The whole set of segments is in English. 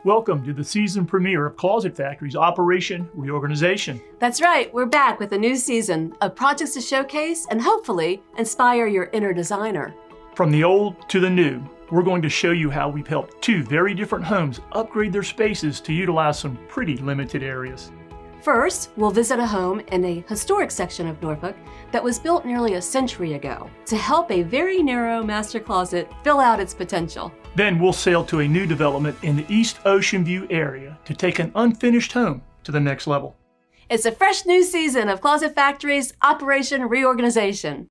Welcome to the season premiere of Closet Factory's Operation Reorganization. That's right, we're back with a new season of projects to showcase and hopefully inspire your inner designer. From the old to the new, we're going to show you how we've helped two very different homes upgrade their spaces to utilize some pretty limited areas. First, we'll visit a home in a historic section of Norfolk that was built nearly a century ago to help a very narrow master closet fill out its potential. Then we'll sail to a new development in the East Oceanview area to take an unfinished home to the next level. It's a fresh new season of Closet Factory's Operation Reorganization.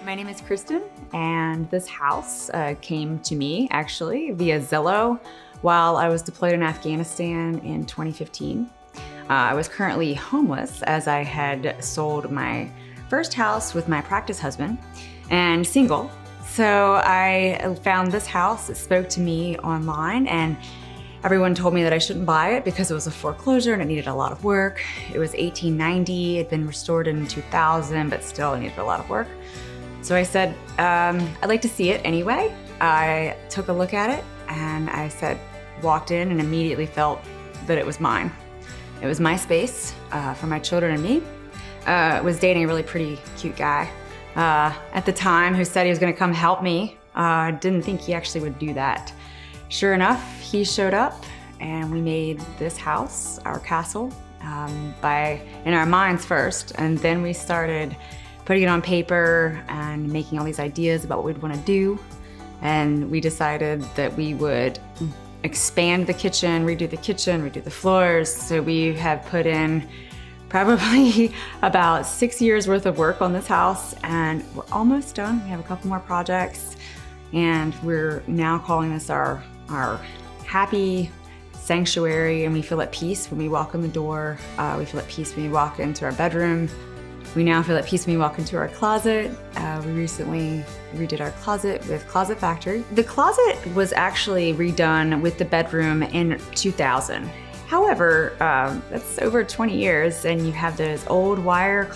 My name is Kristen, and this house came to me actually via Zillow while I was deployed in Afghanistan in 2015. I was currently homeless as I had sold my first house with my practice husband and single. So I found this house. It spoke to me online, and everyone told me that I shouldn't buy it because it was a foreclosure and it needed a lot of work. It was 1890, it had been restored in 2000, but still it needed a lot of work. So I said, I'd like to see it anyway. I took a look at it and I walked in and immediately felt that it was mine. It was my space for my children and me. I was dating a really pretty cute guy at the time who said he was gonna come help me. I didn't think he actually would do that. Sure enough, he showed up and we made this house our castle in our minds first, and then we started putting it on paper and making all these ideas about what we'd want to do. And we decided that we would expand the kitchen, redo the floors. So we have put in probably about 6 years worth of work on this house, and we're almost done. We have a couple more projects, and we're now calling this our happy sanctuary, and we feel at peace when we walk in the door. We feel at peace when we walk into our bedroom. We now feel at peace when we walk into our closet. We recently redid our closet with Closet Factory. The closet was actually redone with the bedroom in 2000. However, that's over 20 years, and you have those old wire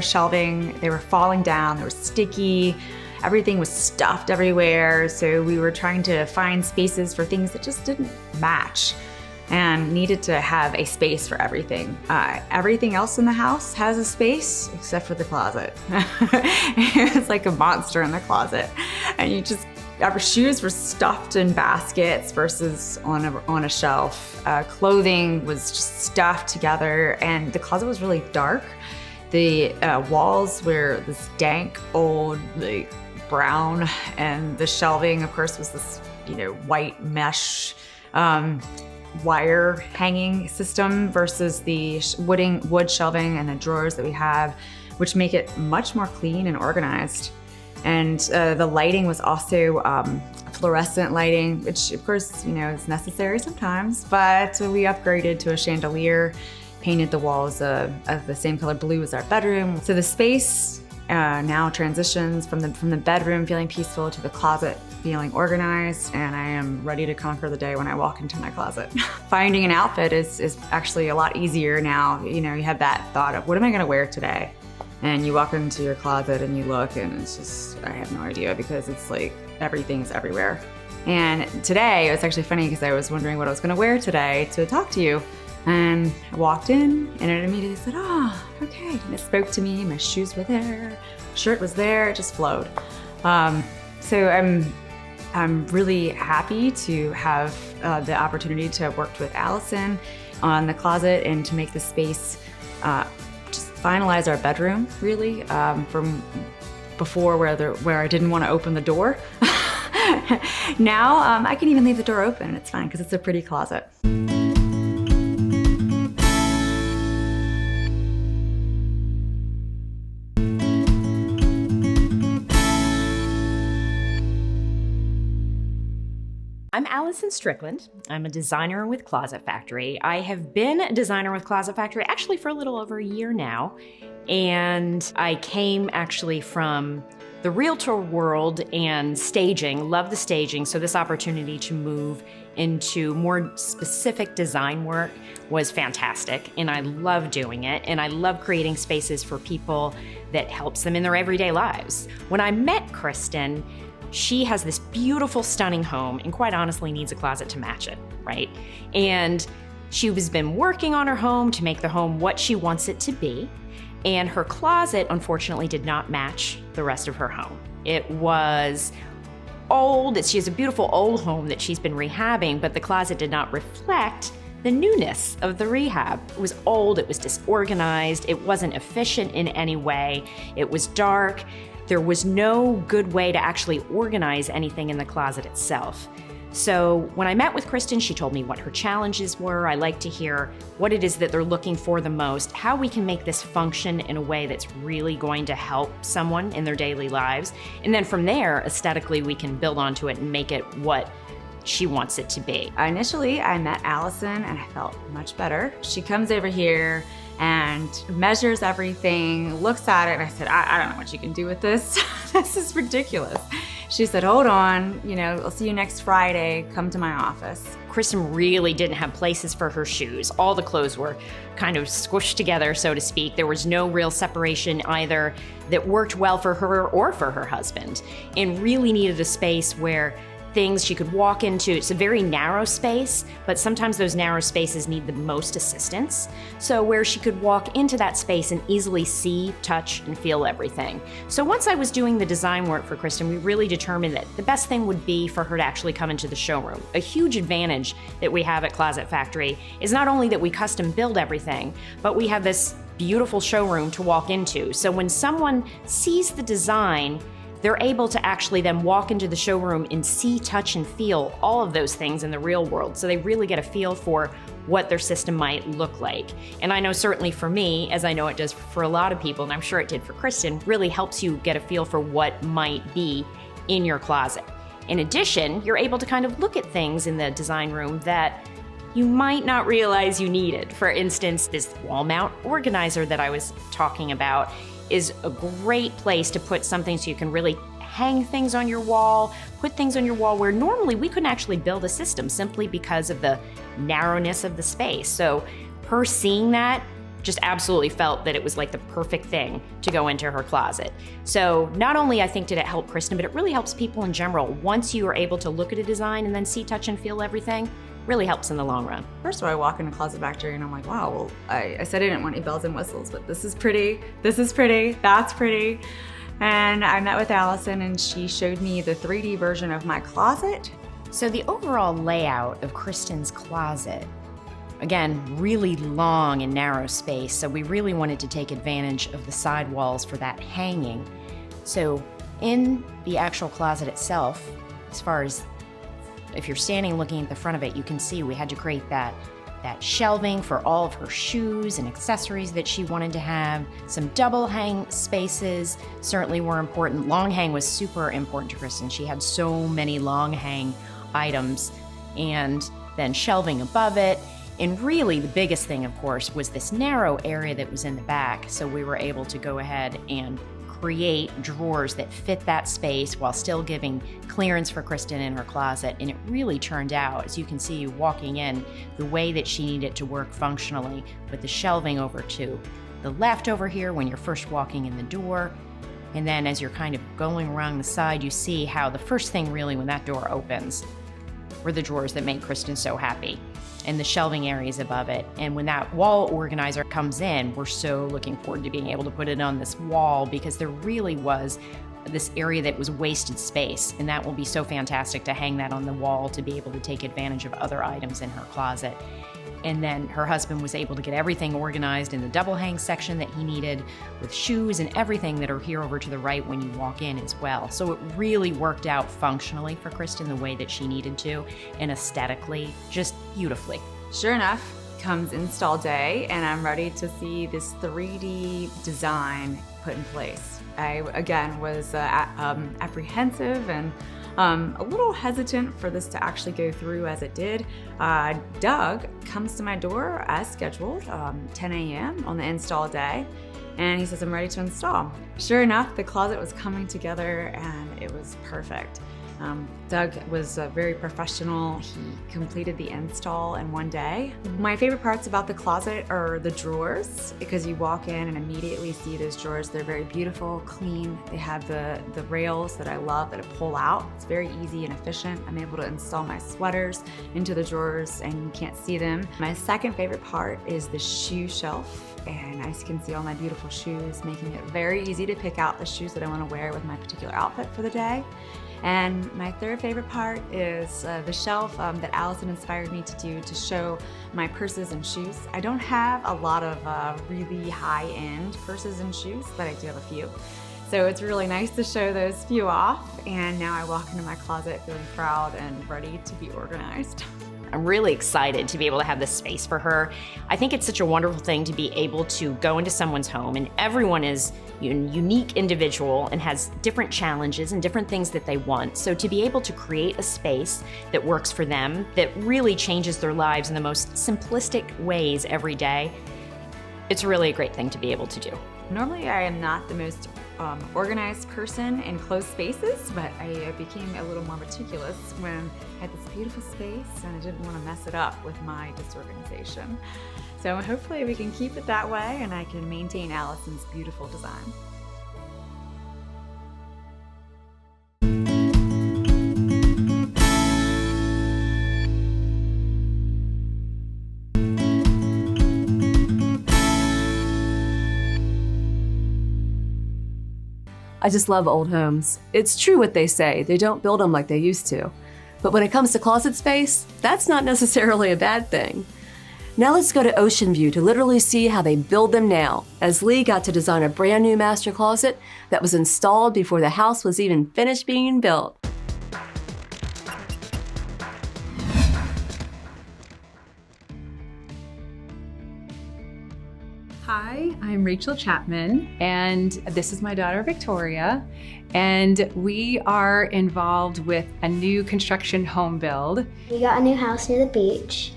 shelving. They were falling down, they were sticky, everything was stuffed everywhere. So we were trying to find spaces for things that just didn't match, and needed to have a space for everything. Everything else in the house has a space except for the closet. It's like a monster in the closet. And our shoes were stuffed in baskets versus on a shelf. Clothing was just stuffed together, and the closet was really dark. The walls were this dank, old, brown, and the shelving, of course, was this white mesh wire hanging system versus the wood shelving and the drawers that we have, which make it much more clean and organized. And the lighting was also fluorescent lighting, which of course, is necessary sometimes, but we upgraded to a chandelier, painted the walls of the same color blue as our bedroom. So the space now transitions from the bedroom feeling peaceful to the closet feeling organized, and I am ready to conquer the day when I walk into my closet. Finding an outfit is actually a lot easier now. You have that thought of, what am I gonna wear today? And you walk into your closet and you look, and it's just, I have no idea, because it's like everything's everywhere. And today, it was actually funny because I was wondering what I was gonna wear today to talk to you. And I walked in and it immediately said, oh, okay. And it spoke to me, my shoes were there, shirt was there, it just flowed. So I'm really happy to have the opportunity to have worked with Allison on the closet and to make the space just finalize our bedroom, really, from before where I didn't want to open the door. Now I can even leave the door open and it's fine because it's a pretty closet. I'm Allison Strickland. I'm a designer with Closet Factory. I have been a designer with Closet Factory actually for a little over a year now. And I came actually from the realtor world and staging, love the staging. So this opportunity to move into more specific design work was fantastic. And I love doing it. And I love creating spaces for people that helps them in their everyday lives. When I met Kristen, she has this beautiful, stunning home and quite honestly needs a closet to match it, right? And she has been working on her home to make the home what she wants it to be. And her closet, unfortunately, did not match the rest of her home. It was old. She has a beautiful old home that she's been rehabbing, but the closet did not reflect the newness of the rehab. It was old, it was disorganized, it wasn't efficient in any way, it was dark. There was no good way to actually organize anything in the closet itself. So when I met with Kristen, she told me what her challenges were. I like to hear what it is that they're looking for the most, how we can make this function in a way that's really going to help someone in their daily lives. And then from there, aesthetically, we can build onto it and make it what she wants it to be. Initially, I met Allison and I felt much better. She comes over here and measures everything, looks at it, and I said, I don't know what you can do with this. This is ridiculous. She said, hold on, I'll see you next Friday, come to my office. Kristen really didn't have places for her shoes. All the clothes were kind of squished together, so to speak. There was no real separation either that worked well for her or for her husband, and really needed a space where things she could walk into. It's a very narrow space, but sometimes those narrow spaces need the most assistance. So where she could walk into that space and easily see, touch, and feel everything. So once I was doing the design work for Kristen, we really determined that the best thing would be for her to actually come into the showroom. A huge advantage that we have at Closet Factory is not only that we custom build everything, but we have this beautiful showroom to walk into. So when someone sees the design, they're able to actually then walk into the showroom and see, touch, and feel all of those things in the real world. So they really get a feel for what their system might look like. And I know certainly for me, as I know it does for a lot of people, and I'm sure it did for Kristen, really helps you get a feel for what might be in your closet. In addition, you're able to kind of look at things in the design room that you might not realize you needed. For instance, this wall mount organizer that I was talking about is a great place to put something so you can really hang things on your wall, put things on your wall where normally we couldn't actually build a system simply because of the narrowness of the space. So her seeing that just absolutely felt that it was like the perfect thing to go into her closet. So not only I think did it help Kristen, but it really helps people in general. Once you are able to look at a design and then see, touch, and feel everything, really helps in the long run. First of all, I walk into Closet Factory and I'm like, wow, well, I said I didn't want any bells and whistles, but this is pretty, that's pretty. And I met with Allison and she showed me the 3D version of my closet. So the overall layout of Kristen's closet, again, really long and narrow space, so we really wanted to take advantage of the side walls for that hanging. So in the actual closet itself, as far as if you're standing looking at the front of it, you can see we had to create that shelving for all of her shoes and accessories that she wanted to have. Some double hang spaces certainly were important. Long hang was super important to Kristen. She had so many long hang items, and then shelving above it. And really the biggest thing, of course, was this narrow area that was in the back. So we were able to go ahead and create drawers that fit that space while still giving clearance for Kristen in her closet. And it really turned out, as you can see walking in, the way that she needed it to work functionally, with the shelving over to the left over here when you're first walking in the door. And then as you're kind of going around the side, you see how the first thing really when that door opens were the drawers that made Kristen so happy, and the shelving areas above it. And when that wall organizer comes in, we're so looking forward to being able to put it on this wall, because there really was this area that was wasted space, and that will be so fantastic to hang that on the wall to be able to take advantage of other items in her closet. And then her husband was able to get everything organized in the double hang section that he needed, with shoes and everything that are here over to the right when you walk in as well. So it really worked out functionally for Kristen the way that she needed to, and aesthetically, just beautifully. Sure enough, comes install day, and I'm ready to see this 3D design put in place. I, again, was apprehensive and a little hesitant for this to actually go through as it did. Doug comes to my door as scheduled, 10 a.m. on the install day, and he says, I'm ready to install. Sure enough, the closet was coming together and it was perfect. Doug was very professional. He completed the install in one day. My favorite parts about the closet are the drawers, because you walk in and immediately see those drawers. They're very beautiful, clean. They have the rails that I love that pull out. It's very easy and efficient. I'm able to install my sweaters into the drawers and you can't see them. My second favorite part is the shoe shelf. And I can see all my beautiful shoes, making it very easy to pick out the shoes that I want to wear with my particular outfit for the day. And my third favorite part is the shelf that Allison inspired me to do to show my purses and shoes. I don't have a lot of really high-end purses and shoes, but I do have a few. So it's really nice to show those few off. And now I walk into my closet feeling proud and ready to be organized. I'm really excited to be able to have this space for her. I think it's such a wonderful thing to be able to go into someone's home, and everyone is a unique individual and has different challenges and different things that they want. So to be able to create a space that works for them, that really changes their lives in the most simplistic ways every day, it's really a great thing to be able to do. Normally I am not the most organized person in closed spaces, but I became a little more meticulous when I had this beautiful space and I didn't want to mess it up with my disorganization. So hopefully we can keep it that way and I can maintain Allison's beautiful design. I just love old homes. It's true what they say, they don't build them like they used to. But when it comes to closet space, that's not necessarily a bad thing. Now let's go to Oceanview to literally see how they build them now, as Lee got to design a brand new master closet that was installed before the house was even finished being built. Hi, I'm Rachel Chapman, and this is my daughter Victoria, and we are involved with a new construction home build. We got a new house near the beach,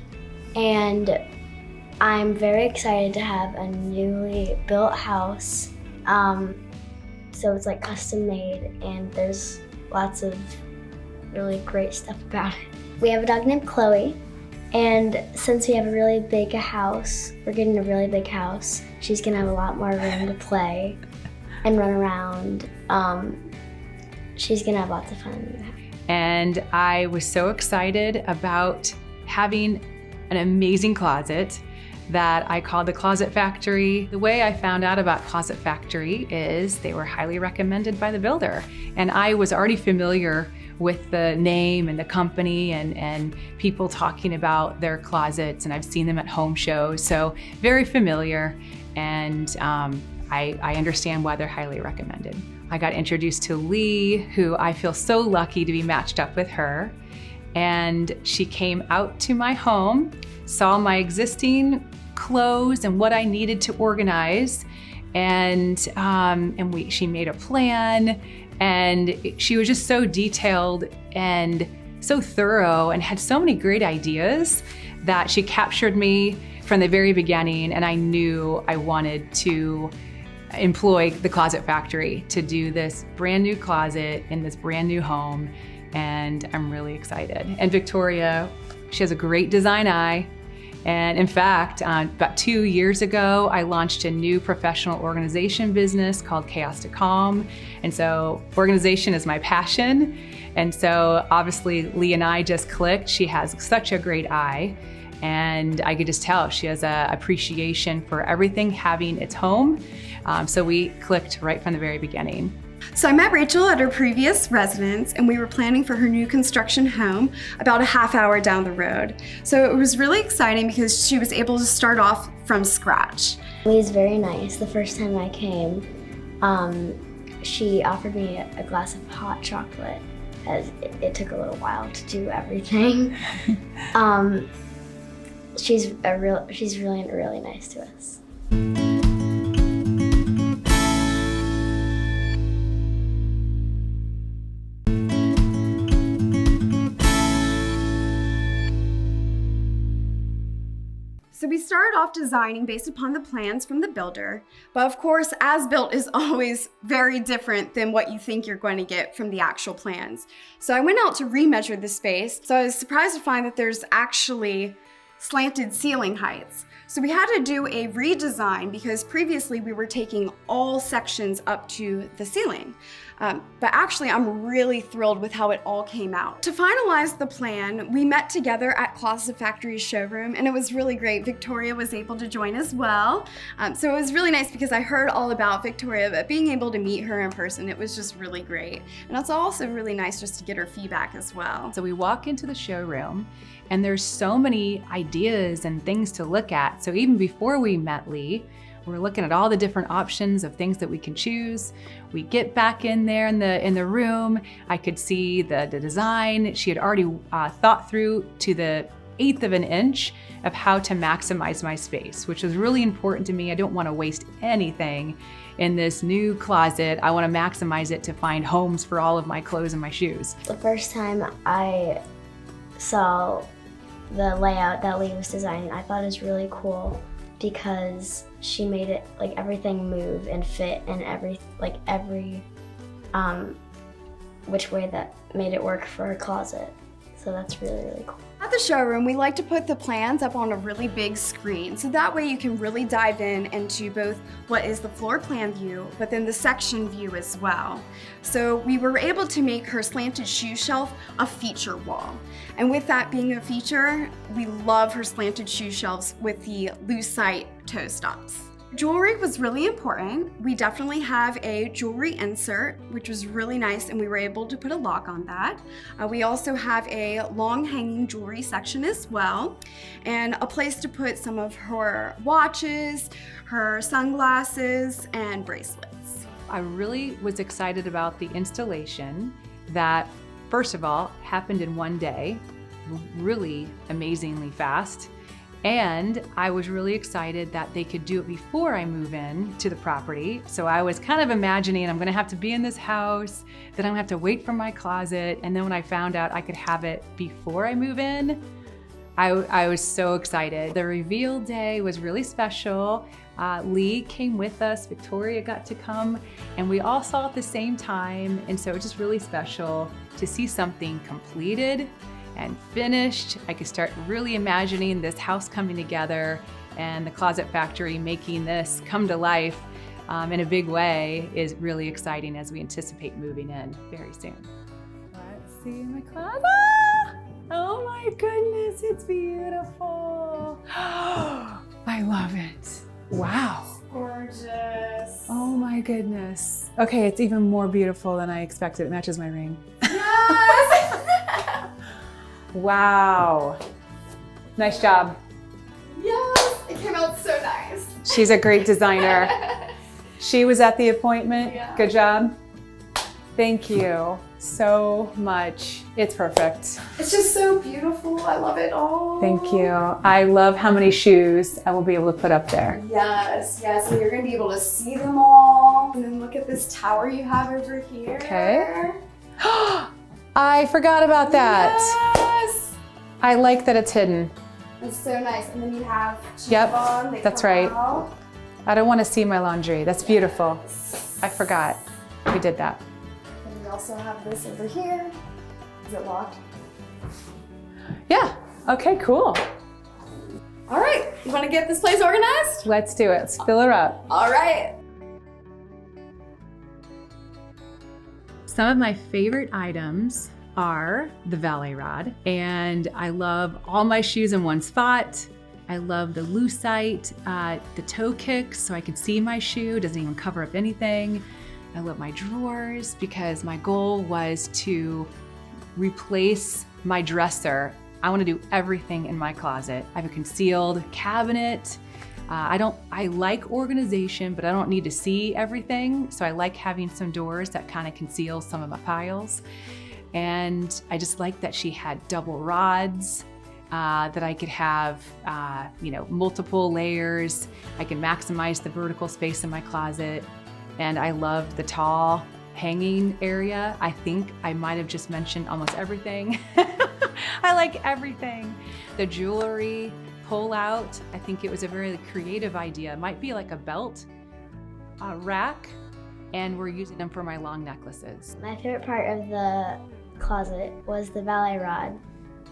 and I'm very excited to have a newly built house. So it's like custom made, and there's lots of really great stuff about it. We have a dog named Chloe. And since we have a really big house, we're getting a really big house, she's gonna have a lot more room to play and run around. She's gonna have lots of fun. And I was so excited about having an amazing closet that I called the Closet Factory. The way I found out about Closet Factory is they were highly recommended by the builder. And I was already familiar with the name and the company and people talking about their closets, and I've seen them at home shows, so very familiar, and I understand why they're highly recommended. I got introduced to Lee, who I feel so lucky to be matched up with her, and she came out to my home, saw my existing clothes and what I needed to organize, and she made a plan. And she was just so detailed and so thorough and had so many great ideas that she captured me from the very beginning, and I knew I wanted to employ the Closet Factory to do this brand new closet in this brand new home, and I'm really excited. And Victoria, she has a great design eye. And in fact, about 2 years ago, I launched a new professional organization business called Chaos to Calm. And so organization is my passion. And so obviously Lee and I just clicked. She has such a great eye. And I could just tell she has an appreciation for everything having its home. So we clicked right from the very beginning. So I met Rachel at her previous residence, and we were planning for her new construction home about a half hour down the road. So it was really exciting because she was able to start off from scratch. It was very nice. The first time I came, she offered me a glass of hot chocolate, as it took a little while to do everything. She's really nice to us. So we started off designing based upon the plans from the builder, but of course, as-built is always very different than what you think you're going to get from the actual plans. So I went out to remeasure the space, so I was surprised to find that there's actually slanted ceiling heights. So we had to do a redesign because previously we were taking all sections up to the ceiling. But actually, I'm really thrilled with how it all came out. To finalize the plan, we met together at Closet Factory's showroom, and it was really great. Victoria was able to join as well. So it was really nice because I heard all about Victoria, but being able to meet her in person, it was just really great. And it's also really nice just to get her feedback as well. So we walk into the showroom, and there's so many ideas and things to look at. So even before we met Lee, we're looking at all the different options of things that we can choose. We get back in there in the room. I could see the design. She had already thought through to the 1/8 of an inch of how to maximize my space, which was really important to me. I don't want to waste anything in this new closet. I want to maximize it to find homes for all of my clothes and my shoes. The first time I saw the layout that Lee was designing, I thought it was really cool because she made it like everything move and fit and every which way that made it work for her closet. So that's really, really cool. At the showroom, we like to put the plans up on a really big screen, so that way you can really dive into both what is the floor plan view, but then the section view as well. So we were able to make her slanted shoe shelf a feature wall. And with that being a feature, we love her slanted shoe shelves with the lucite toe stops. Jewelry was really important. We definitely have a jewelry insert, which was really nice, and we were able to put a lock on that. We also have a long hanging jewelry section as well, and a place to put some of her watches, her sunglasses, and bracelets. I really was excited about the installation that, first of all, happened in one day, really amazingly fast. And I was really excited that they could do it before I move in to the property. So I was kind of imagining I'm gonna have to be in this house, then I'm gonna have to wait for my closet. And then when I found out I could have it before I move in, I was so excited. The reveal day was really special. Lee came with us, Victoria got to come, and we all saw at the same time. And so it was just really special to see something completed and finished. I could start really imagining this house coming together and the Closet Factory making this come to life in a big way is really exciting as we anticipate moving in very soon. Let's see my closet. Oh my goodness, it's beautiful. I love it. Wow. Gorgeous. Oh my goodness. Okay, it's even more beautiful than I expected. It matches my ring. Yes! Wow. Nice job. Yes, it came out so nice. She's a great designer. She was at the appointment. Yeah. Good job. Thank you so much. It's perfect. It's just so beautiful. I love it all. Thank you. I love how many shoes I will be able to put up there. Yes, yes, and you're gonna be able to see them all. And then look at this tower you have over here. Okay. I forgot about that. Yes. I like that it's hidden. It's so nice. And then you have Yep, chiffon. They that's come right. out. I don't want to see my laundry. That's beautiful. I forgot. We did that. And we also have this over here. Is it locked? Yeah. Okay, cool. All right, you wanna get this place organized? Let's do it. Let's fill her up. All right. Some of my favorite items are the valet rod, and I love all my shoes in one spot. I love the lucite, the toe kicks so I can see my shoe, doesn't even cover up anything. I love my drawers because my goal was to replace my dresser. I want to do everything in my closet. I have a concealed cabinet. I like organization, but I don't need to see everything. So I like having some doors that kind of conceal some of my piles. And I just like that she had double rods, that I could have, multiple layers. I can maximize the vertical space in my closet. And I love the tall hanging area. I think I might have just mentioned almost everything. I like everything. The jewelry pull out, I think it was a very creative idea. It might be like a belt rack, and we're using them for my long necklaces. My favorite part of the closet was the ballet rod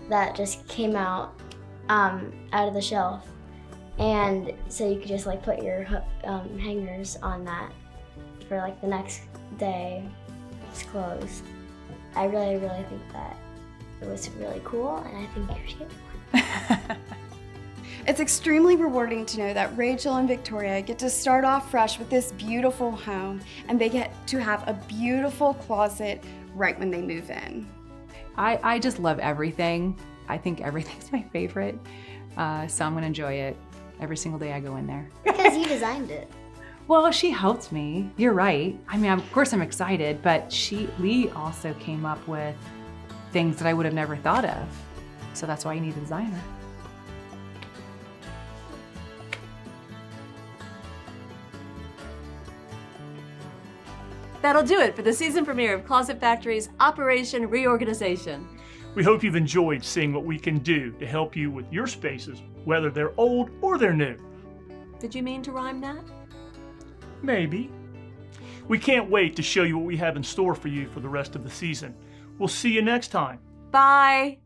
that just came out of the shelf. And so you could just like put your hangers on that for like the next day's clothes. I really, really think that it was really cool, and I think you should get one. It's extremely rewarding to know that Rachel and Victoria get to start off fresh with this beautiful home, and they get to have a beautiful closet right when they move in. I just love everything. I think everything's my favorite, so I'm gonna enjoy it every single day I go in there. Because you designed it. Well, she helped me. You're right. I mean, of course I'm excited, but Lee also came up with things that I would have never thought of. So that's why you need a designer. That'll do it for the season premiere of Closet Factory's Operation Reorganization. We hope you've enjoyed seeing what we can do to help you with your spaces, whether they're old or they're new. Did you mean to rhyme that? Maybe. We can't wait to show you what we have in store for you for the rest of the season. We'll see you next time. Bye.